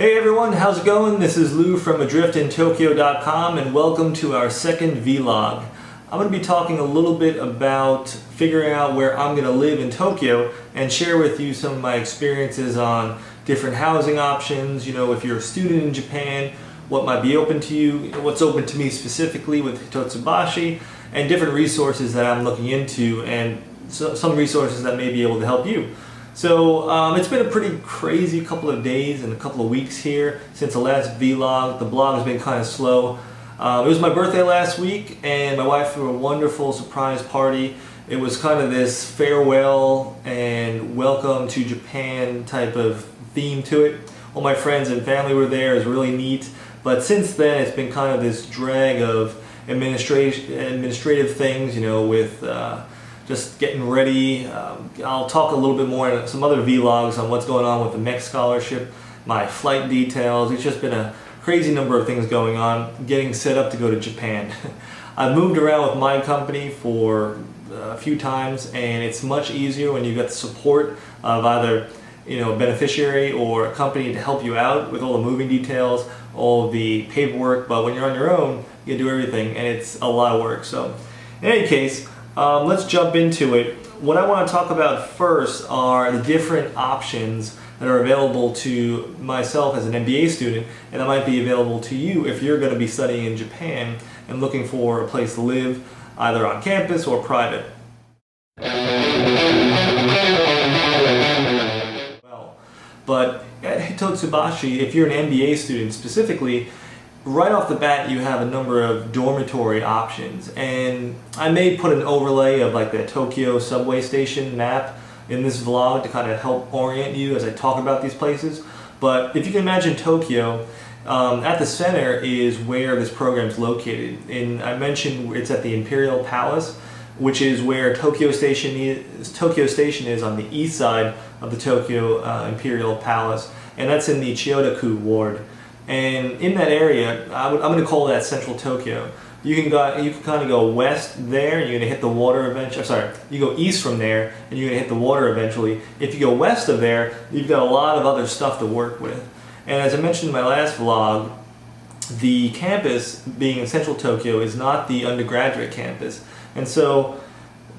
Hey everyone, how's it going? This is Lou from AdriftInTokyo.com and welcome to our second vlog. I'm going to be talking a little bit about figuring out where I'm going to live in Tokyo and share with you some of my experiences on different housing options, if you're a student in Japan, what might be open to you, what's open to me specifically with Hitotsubashi, and different resources that I'm looking into and some resources that may be able to help you. So it's been a pretty crazy couple of days and a couple of weeks here since the last vlog. The blog has been kind of slow. It was my birthday last week and my wife threw a wonderful surprise party. It was kind of this farewell and welcome to Japan type of theme to it. All my friends and family were there. It was really neat. But since then it's been kind of this drag of administrative things, with just getting ready. I'll talk a little bit more in some other vlogs on what's going on with the MEC scholarship, my flight details. It's just been a crazy number of things going on, getting set up to go to Japan. I've moved around with my company for a few times and it's much easier when you've got the support of either a beneficiary or a company to help you out with all the moving details, all of the paperwork. But when you're on your own, you can do everything and it's a lot of work. So in any case, let's jump into it. What I want to talk about first are the different options that are available to myself as an MBA student and that might be available to you if you're going to be studying in Japan and looking for a place to live either on campus or private. But at Hitotsubashi, if you're an MBA student specifically, right off the bat you have a number of dormitory options, and I may put an overlay of like the Tokyo subway station map in this vlog to kind of help orient you as I talk about these places. But if you can imagine Tokyo, at the center is where this program is located. And I mentioned it's at the Imperial Palace, which is where Tokyo Station is on the east side of the Tokyo Imperial Palace, and that's in the Chiyoda-ku ward. And in that area, I'm going to call that Central Tokyo. You can kind of go west there, and you're going to hit the water eventually. Sorry, you go east from there, and you're going to hit the water eventually. If you go west of there, you've got a lot of other stuff to work with. And as I mentioned in my last vlog, the campus being in Central Tokyo is not the undergraduate campus. And so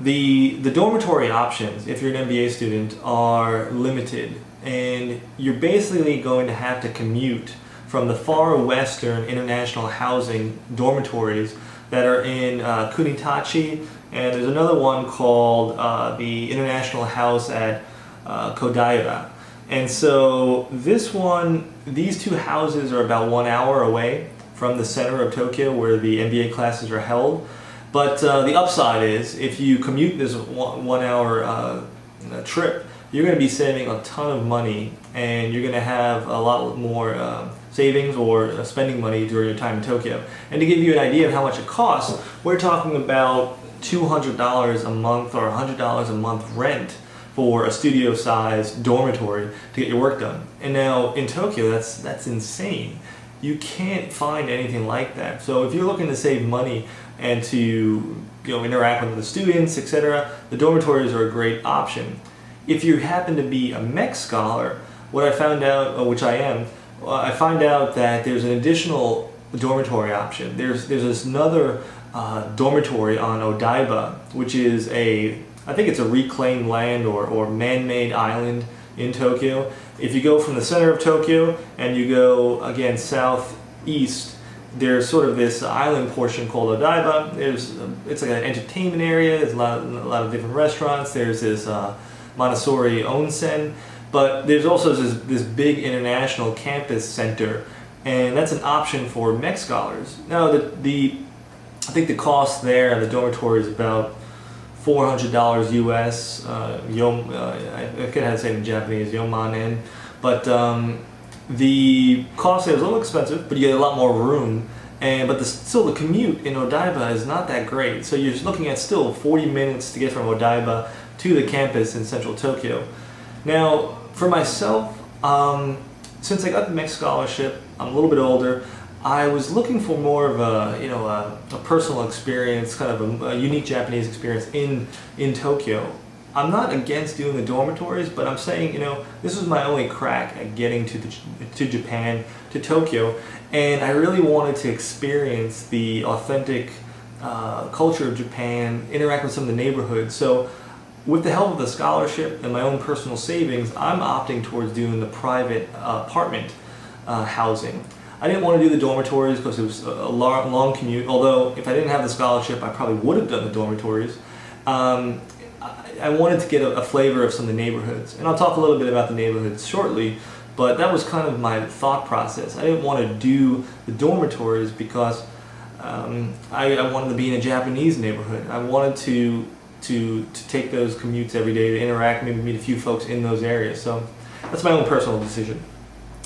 the dormitory options, if you're an MBA student, are limited. And you're basically going to have to commute from the far western international housing dormitories that are in Kunitachi, and there's another one called the International House at Kodaira. And so these two houses are about 1 hour away from the center of Tokyo where the MBA classes are held. But the upside is if you commute this 1 hour trip, you're going to be saving a ton of money and you're going to have a lot more savings or spending money during your time in Tokyo. And to give you an idea of how much it costs, we're talking about $200 a month or $100 a month rent for a studio-sized dormitory to get your work done. And now in Tokyo, that's insane. You can't find anything like that. So if you're looking to save money and to interact with the students, etc., the dormitories are a great option. If you happen to be a MEC scholar, what I found out, which I am, I find out that there's an additional dormitory option. There's this another dormitory on Odaiba, which is I think it's a reclaimed land or man-made island in Tokyo. If you go from the center of Tokyo and you go again southeast, there's sort of this island portion called Odaiba. It's like an entertainment area. There's a lot of different restaurants. There's this Montessori onsen, but there's also this big international campus center, and that's an option for MEC scholars. Now, I think the cost there in the dormitory is about $400 US. I forget how to say it in Japanese, yomanen. But the cost there is a little expensive, but you get a lot more room. But still the commute in Odaiba is not that great. So you're looking at still 40 minutes to get from Odaiba to the campus in Central Tokyo. Now, for myself, since I got the MEC scholarship, I'm a little bit older. I was looking for more of a personal experience, kind of a unique Japanese experience in Tokyo. I'm not against doing the dormitories, but I'm saying, this was my only crack at getting to Japan, to Tokyo, and I really wanted to experience the authentic culture of Japan, interact with some of the neighborhoods. So with the help of the scholarship and my own personal savings, I'm opting towards doing the private apartment housing. I didn't want to do the dormitories because it was a long commute, although if I didn't have the scholarship, I probably would have done the dormitories. I wanted to get a flavor of some of the neighborhoods, and I'll talk a little bit about the neighborhoods shortly, but that was kind of my thought process. I didn't want to do the dormitories because I wanted to be in a Japanese neighborhood. I wanted to take those commutes every day to interact, maybe meet a few folks in those areas. So that's my own personal decision.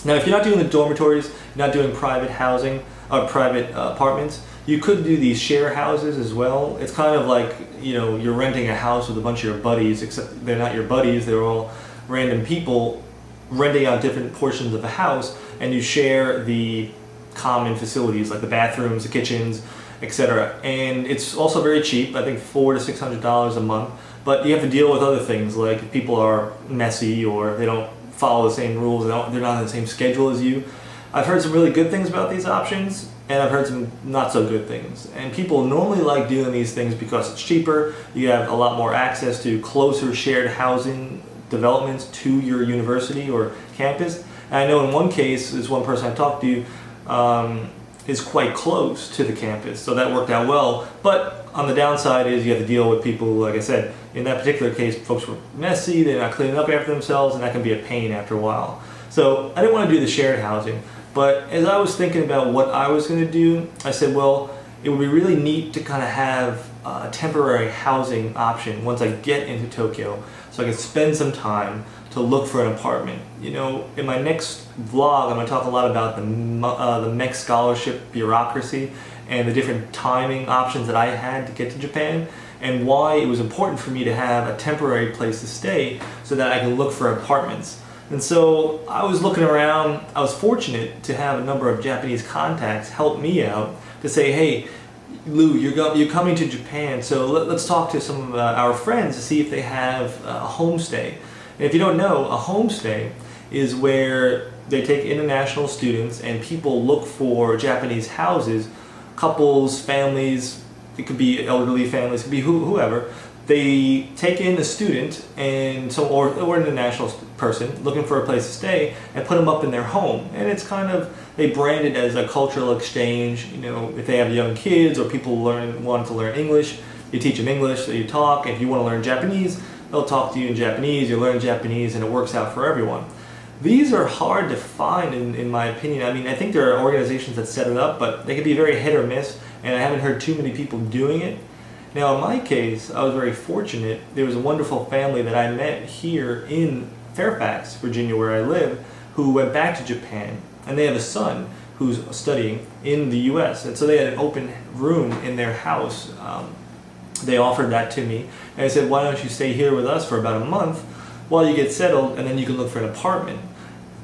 Now, if you're not doing the dormitories, you're not doing private housing or private apartments, you could do these share houses as well. It's kind of like, you're renting a house with a bunch of your buddies, except they're not your buddies, they're all random people renting out different portions of the house, and you share the common facilities like the bathrooms, the kitchens, etc. And it's also very cheap, I think $400 to $600 a month, but you have to deal with other things like if people are messy or they don't follow the same rules, they're not on the same schedule as you. I've heard some really good things about these options, and I've heard some not so good things. And people normally like doing these things because it's cheaper, you have a lot more access to closer shared housing developments to your university or campus. And I know in one case, this one person I talked to is quite close to the campus, so that worked out well. But on the downside is you have to deal with people, like I said, in that particular case, folks were messy, they're not cleaning up after themselves, and that can be a pain after a while. So I didn't want to do the shared housing. But as I was thinking about what I was going to do, I said, well, it would be really neat to kind of have a temporary housing option once I get into Tokyo, so I could spend some time to look for an apartment. In my next vlog, I'm going to talk a lot about the MEC scholarship bureaucracy and the different timing options that I had to get to Japan, and why it was important for me to have a temporary place to stay so that I can look for apartments. And so I was looking around. I was fortunate to have a number of Japanese contacts help me out to say, hey, Lou, you're coming to Japan, so let's talk to some of our friends to see if they have a homestay. And if you don't know, a homestay is where they take international students and people look for Japanese houses, couples, families, it could be elderly families, it could be whoever. They take in a student and or an international person looking for a place to stay and put them up in their home. And it's kind of, they brand it as a cultural exchange. If they have young kids or people want to learn English, you teach them English, so you talk. If you want to learn Japanese, they'll talk to you in Japanese, you learn Japanese, and it works out for everyone. These are hard to find in my opinion. I think there are organizations that set it up, but they can be very hit or miss, and I haven't heard too many people doing it. Now in my case, I was very fortunate. There was a wonderful family that I met here in Fairfax, Virginia, where I live, who went back to Japan, and they have a son who's studying in the US, and so they had an open room in their house. They offered that to me, and I said, why don't you stay here with us for about a month while you get settled, and then you can look for an apartment.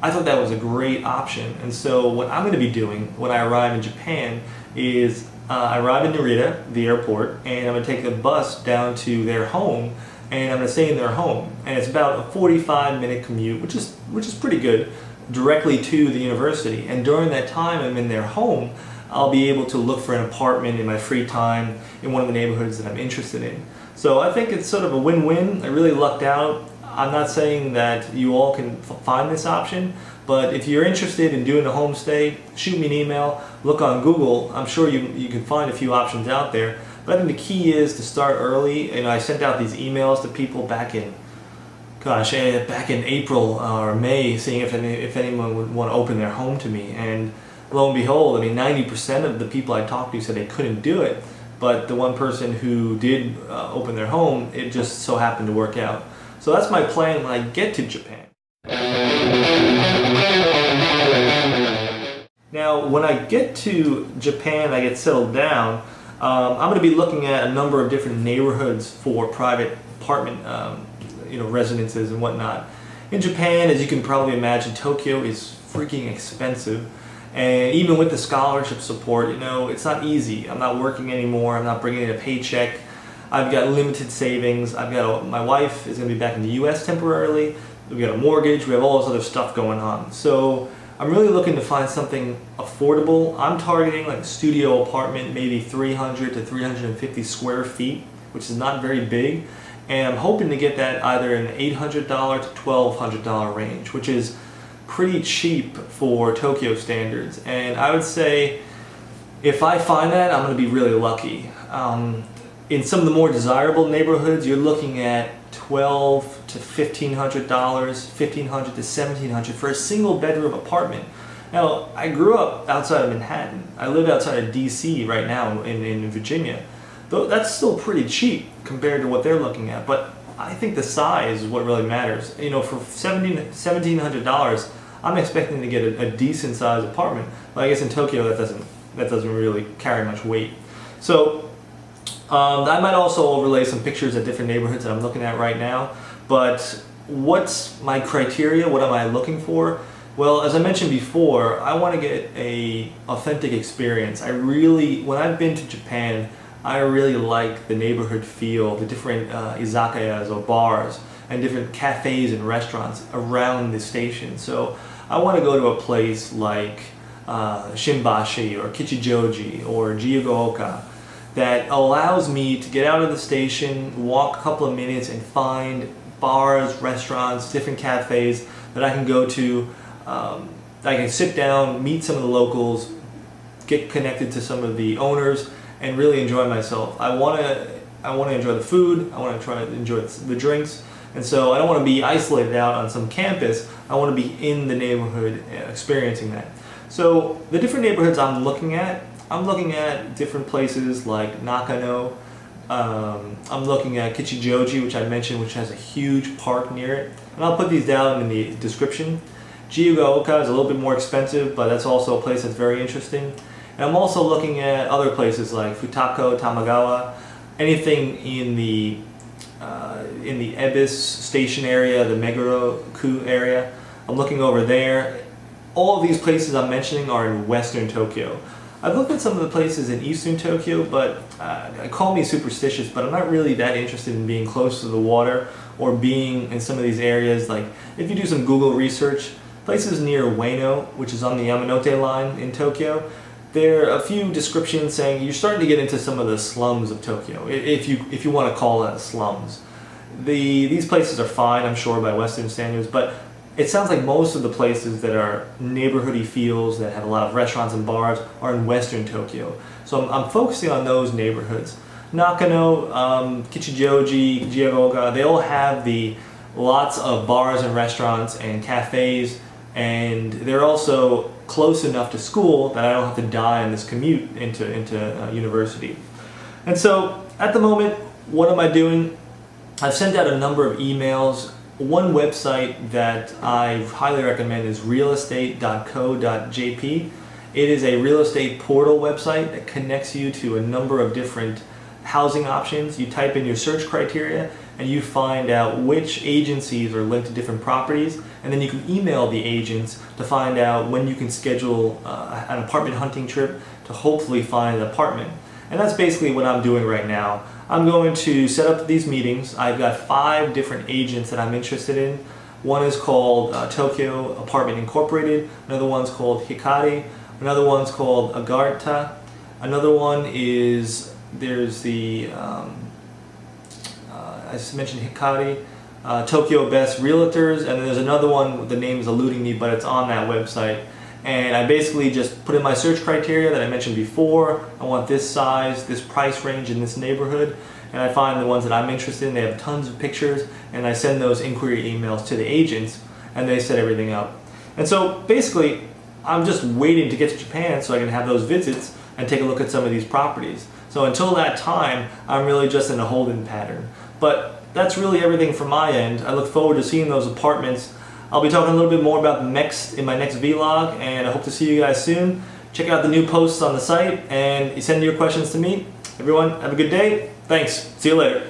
I thought that was a great option, and so what I'm going to be doing when I arrive in Japan is I arrive in Narita, the airport, and I'm going to take a bus down to their home, and I'm going to stay in their home. And it's about a 45-minute commute, which is pretty good, directly to the university. And during that time I'm in their home, I'll be able to look for an apartment in my free time in one of the neighborhoods that I'm interested in. So I think it's sort of a win-win. I really lucked out. I'm not saying that you all can find this option, but if you're interested in doing a homestay, shoot me an email, look on Google. I'm sure you can find a few options out there. But I think the key is to start early. And I sent out these emails to people back in April or May, seeing if anyone would want to open their home to me. And lo and behold, 90% of the people I talked to said they couldn't do it. But the one person who did open their home, it just so happened to work out. So that's my plan when I get to Japan. Now, when I get to Japan, I get settled down, I'm going to be looking at a number of different neighborhoods for private apartment residences and whatnot. In Japan, as you can probably imagine, Tokyo is freaking expensive. And even with the scholarship support, it's not easy. I'm not working anymore. I'm not bringing in a paycheck. I've got limited savings. My wife is going to be back in the U.S. temporarily. We've got a mortgage. We have all this other stuff going on. So I'm really looking to find something affordable. I'm targeting like a studio apartment, maybe 300 to 350 square feet, which is not very big. And I'm hoping to get that either in the $800 to $1,200 range, which is pretty cheap for Tokyo standards. And I would say if I find that, I'm going to be really lucky. In some of the more desirable neighborhoods, you're looking at $1,200 to $1,500, $1,500 to $1,700 for a single bedroom apartment. Now, I grew up outside of Manhattan. I live outside of DC right now in Virginia. Though that's still pretty cheap compared to what they're looking at. But I think the size is what really matters. You know, for $1,700, I'm expecting to get a decent sized apartment. But I guess in Tokyo that doesn't really carry much weight. So I might also overlay some pictures of different neighborhoods that I'm looking at right now. But what's my criteria? What am I looking for? Well, as I mentioned before, I want to get an authentic experience. When I've been to Japan, I really like the neighborhood feel, the different izakayas or bars, and different cafes and restaurants around the station. So I want to go to a place like Shimbashi or Kichijoji or Jiyugaoka that allows me to get out of the station, walk a couple of minutes, and find bars, restaurants, different cafes that I can go to. I can sit down, meet some of the locals, get connected to some of the owners, and really enjoy myself. I want to enjoy the food. I want to try to enjoy the drinks, and so I don't want to be isolated out on some campus. I want to be in the neighborhood, experiencing that. So the different neighborhoods I'm looking at different places like Nakano. I'm looking at Kichijoji, which I mentioned, which has a huge park near it, and I'll put these down in the description. Jiyugaoka is a little bit more expensive, but that's also a place that's very interesting. And I'm also looking at other places like Futako, Tamagawa, anything in the Ebis station area, the Meguro-ku area. I'm looking over there. All of these places I'm mentioning are in Western Tokyo. I've looked at some of the places in Eastern Tokyo, but call me superstitious, but I'm not really that interested in being close to the water or being in some of these areas. Like if you do some Google research, places near Ueno, which is on the Yamanote line in Tokyo, there are a few descriptions saying you're starting to get into some of the slums of Tokyo, if you want to call that slums. These places are fine, I'm sure, by Western standards, but it sounds like most of the places that are neighborhoody feels, that have a lot of restaurants and bars, are in Western Tokyo. So I'm focusing on those neighborhoods. Nakano, Kichijoji, Jiyugaoka, they all have lots of bars and restaurants and cafes, and they're also close enough to school that I don't have to die on this commute into university. And so at the moment, what am I doing? I've sent out a number of emails. One website that I highly recommend is realestate.co.jp. It is a real estate portal website that connects you to a number of different housing options. You type in your search criteria and you find out which agencies are linked to different properties, and then you can email the agents to find out when you can schedule an apartment hunting trip to hopefully find an apartment. And that's basically what I'm doing right now. I'm going to set up these meetings. I've got 5 different agents that I'm interested in. One is called Tokyo Apartment Incorporated, another one's called Hikari, another one's called Agartha, another one is, there's the I just mentioned Hikari, Tokyo Best Realtors, and then there's another one, the name is eluding me, but it's on that website. And I basically just put in my search criteria that I mentioned before. I want this size, this price range in this neighborhood, and I find the ones that I'm interested in. They have tons of pictures, and I send those inquiry emails to the agents, and they set everything up. And so basically, I'm just waiting to get to Japan so I can have those visits and take a look at some of these properties. So until that time, I'm really just in a holding pattern. But that's really everything from my end. I look forward to seeing those apartments. I'll be talking a little bit more about in my next vlog, and I hope to see you guys soon. Check out the new posts on the site and send your questions to me. Everyone, have a good day. Thanks. See you later.